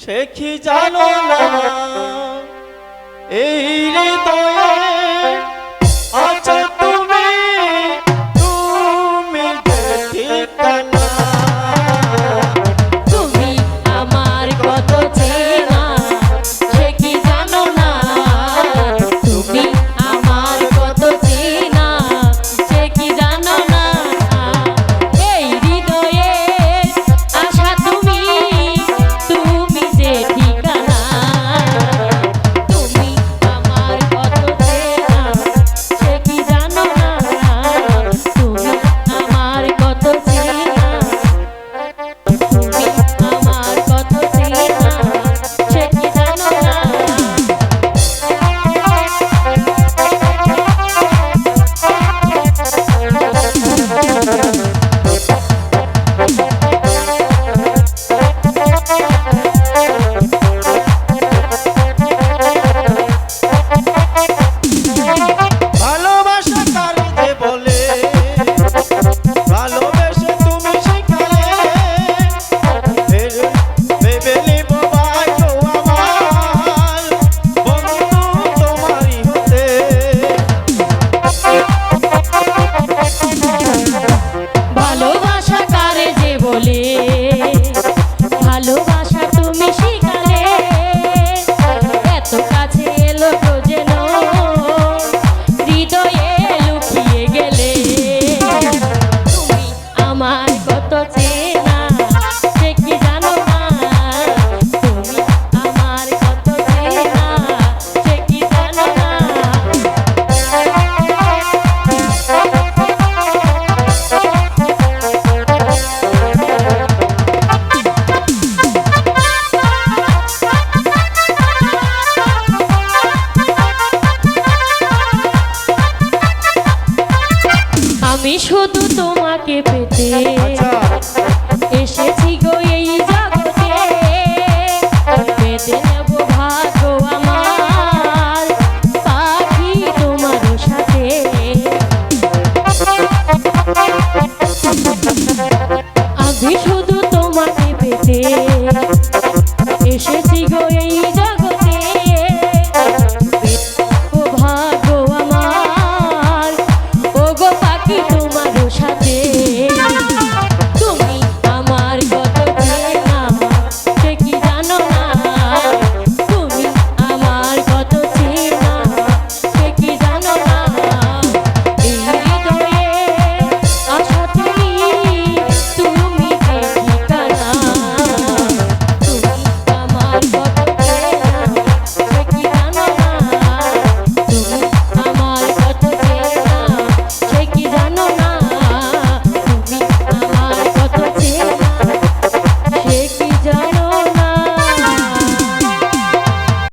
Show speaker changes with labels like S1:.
S1: সে কি জানো না এই হৃদয়ে আছো তুমি, তুমি যে ঠিকানা।
S2: তুমি আমার কত চেনা সে কি জানো না, তুমি আমার কত চেনা সে কি জানো না। এই হৃদয়ে আশা তুমি, তুমি যে ঠিকানা। তুমি আমার কত চেনা সে কি জানো না, তুমি আমার কত চেনা, তুমি আমার কত চেনা সে কি জানো না।
S1: ভালোবাসা কারে যে বলে, ভালোবেসে তুমি শিখালে, ভেবে নিব ভাগ্য আমার, বন্ধু তোমারই হতে।
S2: ভালোবাসা কারে যে বলে, ভালোবাসা তুমি শিখালে, এত কাছে এলো তো যেন হৃদয়ে লুকিয়ে গেলে। তুমি আমার কত চেনা সে কি জানো না, তুমি আমার কত চেনা সে কি জানো না। আমি শুধু তোমাকে পেতে এসেছি গো এই জগতে, পেতে নেব ভাগ্য আমার পাখি তোমার সাথে। আমি শুধু তোমাকে পেতে এসেছি গো এই